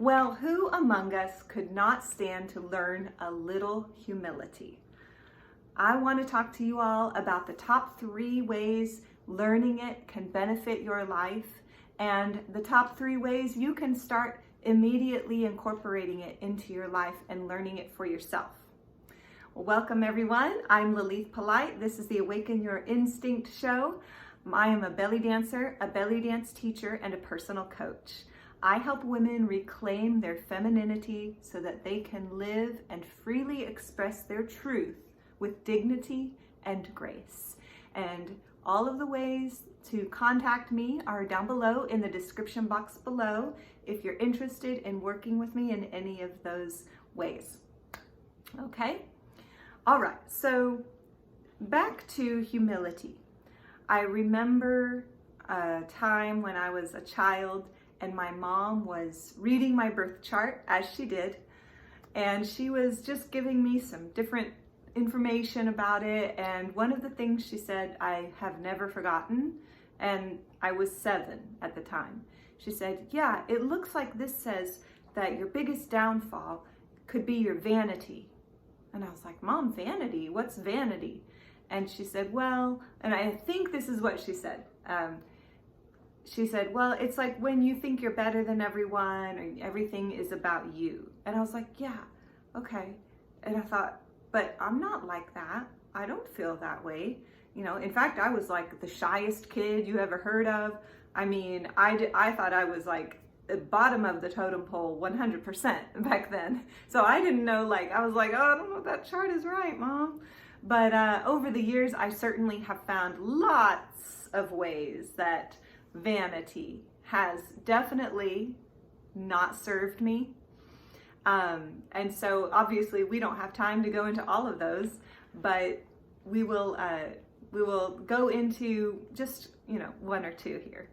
Well, who among us could not stand to learn a little humility? I want to talk to you all about the top 3 ways learning it can benefit your life, and the top 3 ways you can start immediately incorporating it into your life and learning it for yourself. Well, welcome everyone. I'm Lilith Polite. This is the Awaken Your Instinct show. I am a belly dancer, a belly dance teacher, and a personal coach. I help women reclaim their femininity so that they can live and freely express their truth with dignity and grace. And all of the ways to contact me are down below in the description box below if you're interested in working with me in any of those ways. Okay? All right, so back to humility. I remember a time when I was a child and my mom was reading my birth chart, as she did, and she was just giving me some different information about it. And one of the things she said I have never forgotten, and I was 7 at the time. She said, yeah, it looks like this says that your biggest downfall could be your vanity. And I was like, Mom, vanity? What's vanity? And she said, well, and I think this is what she said. She said, well, it's like when you think you're better than everyone or everything is about you. And I was like, yeah, okay. And I thought, but I'm not like that. I don't feel that way. You know, in fact, I was like the shyest kid you ever heard of. I mean, I thought I was like the bottom of the totem pole 100% back then. So I didn't know, like, I was like, oh, I don't know if that chart is right, Mom. But over the years, I certainly have found lots of ways that vanity has definitely not served me. And so obviously we don't have time to go into all of those, but we will go into just, 1 or 2 here.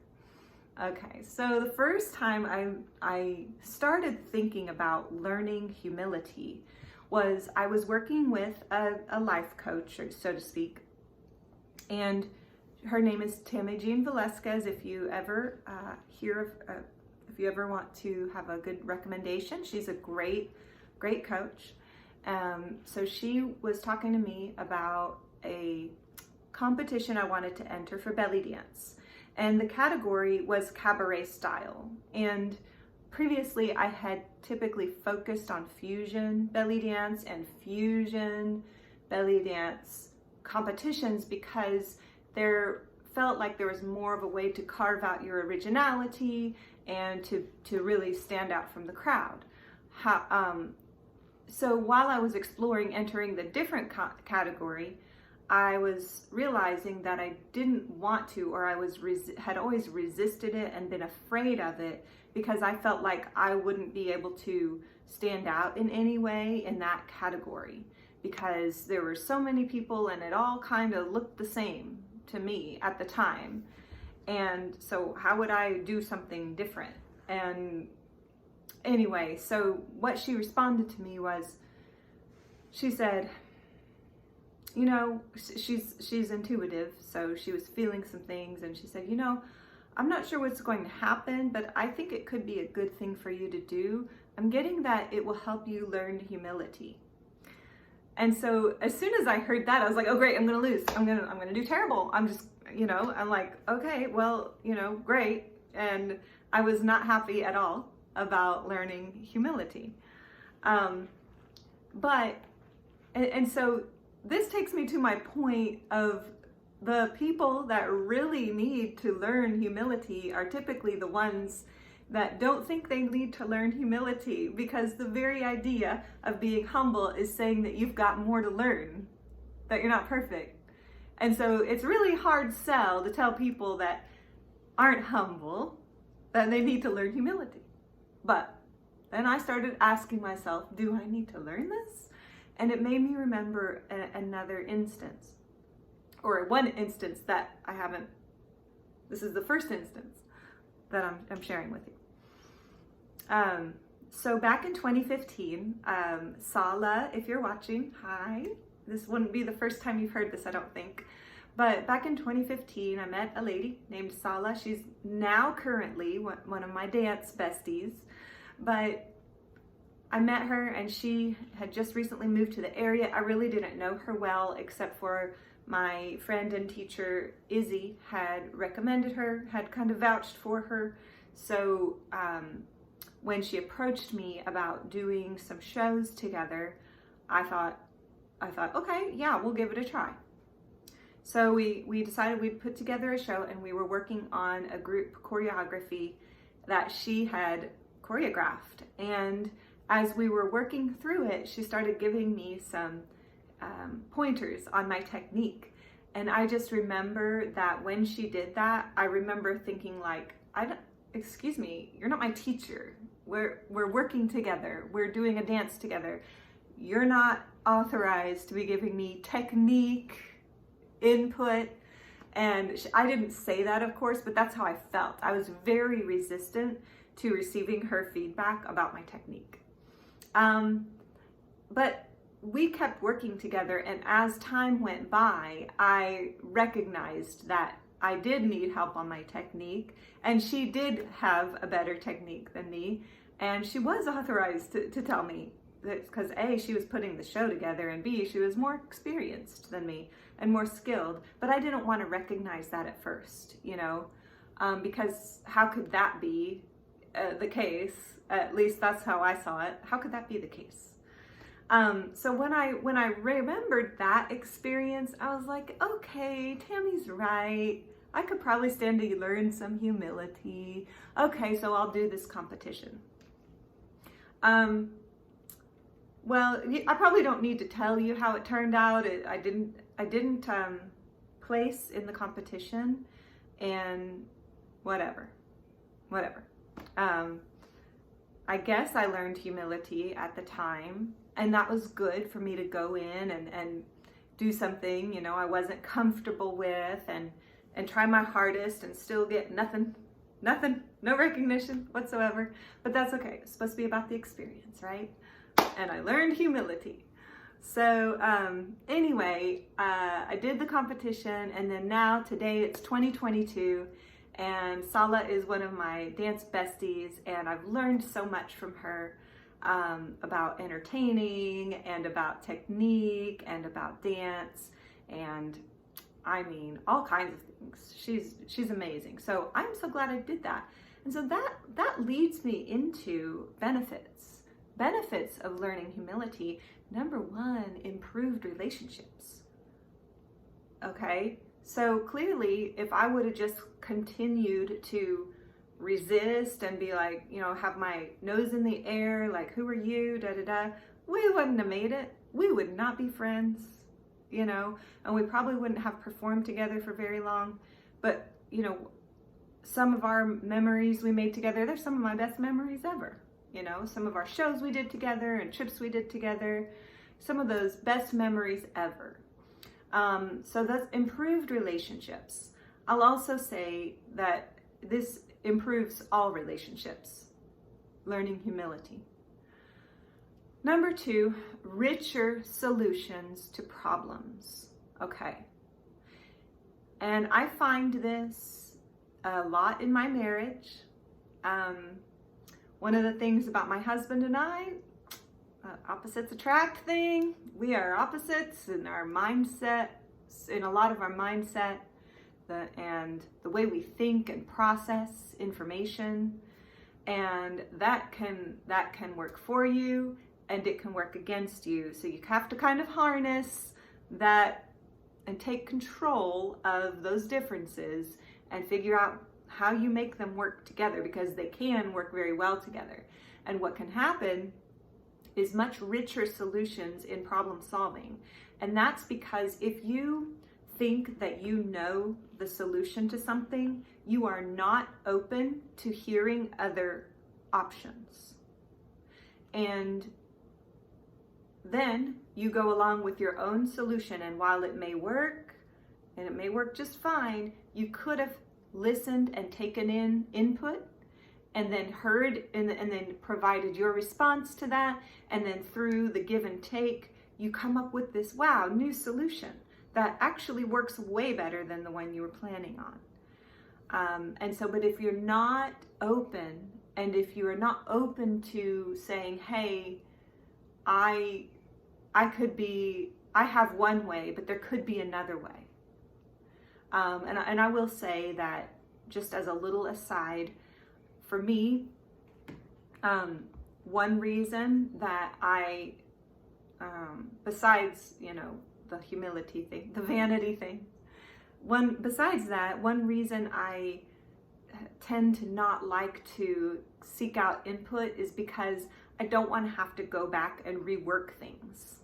Okay, so the first time I started thinking about learning humility was I was working with a life coach, or so to speak, and her name is Tammy Jean Velasquez. If you ever if you ever want to have a good recommendation, she's a great coach. So she was talking to me about a competition I wanted to enter for belly dance. And the category was cabaret style. And previously I had typically focused on fusion belly dance and fusion belly dance competitions because there felt like there was more of a way to carve out your originality and to really stand out from the crowd. So while I was exploring entering the different category, I was realizing that I didn't want to, or I had always resisted it and been afraid of it because I felt like I wouldn't be able to stand out in any way in that category because there were so many people and it all kind of looked the same to me at the time. And so how would I do something different? And anyway, so what she responded to me was, she said, she's intuitive, so she was feeling some things, and she said, I'm not sure what's going to happen, but I think it could be a good thing for you to do. I'm getting that it will help you learn humility. And so as soon as I heard that, I was like, oh great, I'm gonna lose. I'm gonna do terrible. I'm just, I'm like, okay, well, great. And I was not happy at all about learning humility. So this takes me to my point of the people that really need to learn humility are typically the ones that don't think they need to learn humility, because the very idea of being humble is saying that you've got more to learn, that you're not perfect. And so it's really hard sell to tell people that aren't humble that they need to learn humility. But then I started asking myself, do I need to learn this? And it made me remember another instance, or one instance that I haven't, this is the first instance that I'm sharing with you. So back in 2015, Sala, if you're watching, hi. This wouldn't be the first time you've heard this, I don't think. But back in 2015, I met a lady named Sala. She's now currently one of my dance besties. But I met her and she had just recently moved to the area. I really didn't know her well, except for my friend and teacher Izzy had recommended her, had kind of vouched for her. So when she approached me about doing some shows together, I thought, okay, yeah, we'll give it a try. So we decided we'd put together a show, and we were working on a group choreography that she had choreographed. And as we were working through it, she started giving me some pointers on my technique. And I just remember that when she did that, I remember thinking like, excuse me, you're not my teacher. We're working together. We're doing a dance together. You're not authorized to be giving me technique input. And I didn't say that, of course, but that's how I felt. I was very resistant to receiving her feedback about my technique. But we kept working together, and as time went by, I recognized that I did need help on my technique, and she did have a better technique than me, and she was authorized to tell me that, because A, she was putting the show together, and B, she was more experienced than me and more skilled. But I didn't want to recognize that at first, because how could that be the case? At least that's how I saw it. How could that be the case? So when I remembered that experience, I was like, okay, Tammy's right. I could probably stand to learn some humility. Okay, so I'll do this competition. Well, I probably don't need to tell you how it turned out. I didn't place in the competition, and whatever. I guess I learned humility at the time, and that was good for me to go in and do something, I wasn't comfortable with, and try my hardest and still get nothing, no recognition whatsoever. But that's okay. It's supposed to be about the experience, right? And I learned humility. So anyway, I did the competition, and then now today it's 2022, and Sala is one of my dance besties, and I've learned so much from her about entertaining and about technique and about dance, and I mean all kinds of things. She's amazing. So I'm so glad I did that. And so that leads me into benefits of learning humility. Number one, improved relationships. Okay, so clearly if I would have just continued to resist and be like, have my nose in the air, like, who are you, we wouldn't have made it. We would not be friends, and we probably wouldn't have performed together for very long. But, some of our memories we made together, they're some of my best memories ever. Some of our shows we did together and trips we did together, some of those best memories ever. So that's improved relationships. I'll also say that this improves all relationships, learning humility. Number two, richer solutions to problems. Okay. And I find this a lot in my marriage. One of the things about my husband and I, opposites attract thing. We are opposites in our mindset, in a lot of our mindset, and the way we think and process information. And that can work for you, and it can work against you. So you have to kind of harness that and take control of those differences and figure out how you make them work together, because they can work very well together. And what can happen is much richer solutions in problem solving. And that's because if you think that you know the solution to something, you are not open to hearing other options. And then you go along with your own solution, and while it may work, and it may work just fine, you could have listened and taken in input, and then heard and then provided your response to that, and then through the give and take, you come up with this new solution that actually works way better than the one you were planning on. And so, but if you're not open And if you are not open to saying, hey, I have one way, but there could be another way. And I will say that, just as a little aside, for me, one reason that I, besides, the humility thing, the vanity thing, one reason I tend to not like to seek out input is because I don't want to have to go back and rework things,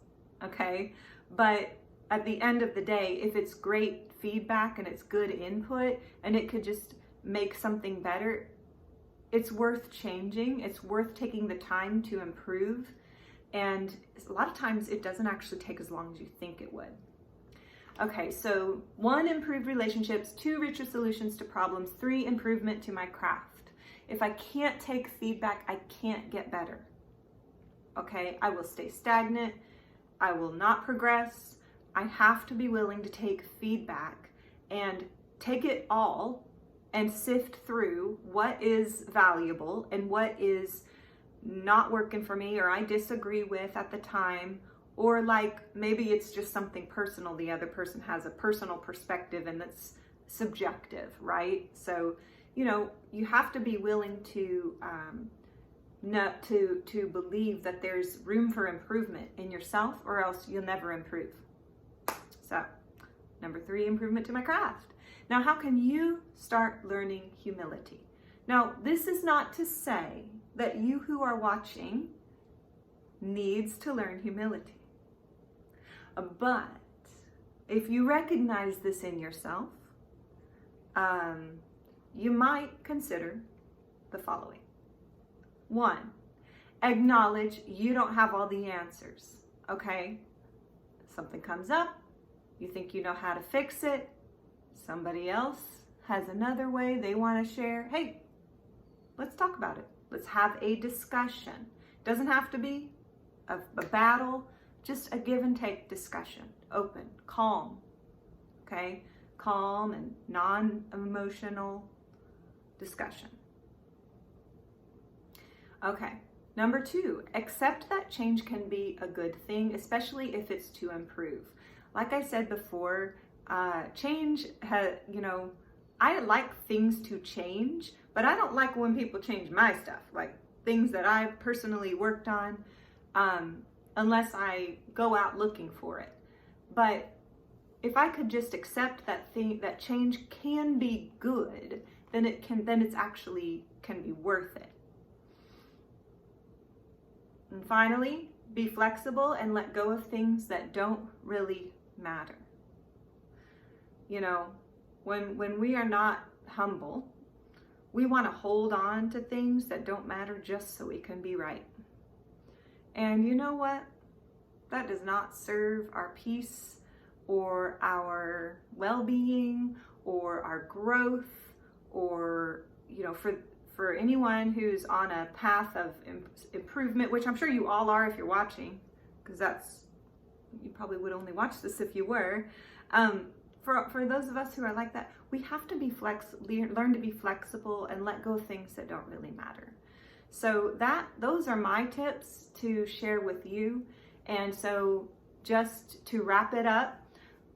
okay? But at the end of the day, if it's great feedback and it's good input and it could just make something better, it's worth changing. It's worth taking the time to improve. And a lot of times it doesn't actually take as long as you think it would. Okay, so 1, improved relationships. 2, richer solutions to problems. 3, improvement to my craft. If I can't take feedback, I can't get better. Okay, I will stay stagnant. I will not progress. I have to be willing to take feedback and take it all and sift through what is valuable and what is not working for me or I disagree with at the time, or like maybe it's just something personal. The other person has a personal perspective and that's subjective, right? So, you have to be willing to to believe that there's room for improvement in yourself, or else you'll never improve. So, number 3, improvement to my craft. Now, how can you start learning humility? Now, this is not to say that you who are watching needs to learn humility. But if you recognize this in yourself, you might consider the following. 1, acknowledge you don't have all the answers, okay? Something comes up, you think you know how to fix it, somebody else has another way they want to share. Hey, let's talk about it. Let's have a discussion. Doesn't have to be a battle, just a give and take discussion. Open, calm, okay? Calm and non-emotional discussion. Okay, number 2, accept that change can be a good thing, especially if it's to improve. Like I said before, change I like things to change, but I don't like when people change my stuff, like things that I personally worked on, unless I go out looking for it. But if I could just accept that change can be good, then it's actually can be worth it. And finally, be flexible and let go of things that don't really matter. When we are not humble, we want to hold on to things that don't matter just so we can be right. And you know what? That does not serve our peace or our well-being or our growth, or, for anyone who's on a path of improvement, which I'm sure you all are if you're watching, because you probably would only watch this if you were. For those of us who are like that, we have to learn to be flexible and let go of things that don't really matter. So those are my tips to share with you. And so just to wrap it up,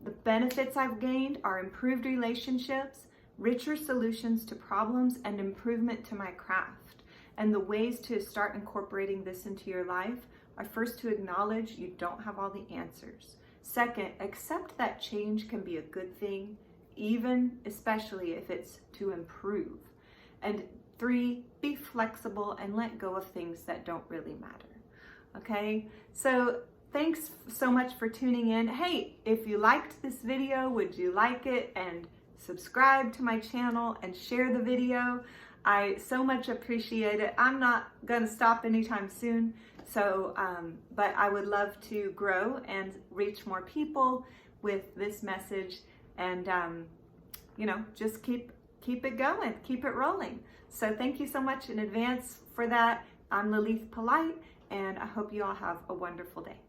the benefits I've gained are improved relationships, richer solutions to problems, and improvement to my craft. And the ways to start incorporating this into your life are, first, to acknowledge you don't have all the answers. Second, accept that change can be a good thing, especially if it's to improve. And 3, be flexible and let go of things that don't really matter. Okay, so thanks so much for tuning in. Hey, if you liked this video, would you like it and subscribe to my channel and share the video? I so much appreciate it. I'm not going to stop anytime soon. So, but I would love to grow and reach more people with this message, and, just keep it going, keep it rolling. So thank you so much in advance for that. I'm Lilith Polite, and I hope you all have a wonderful day.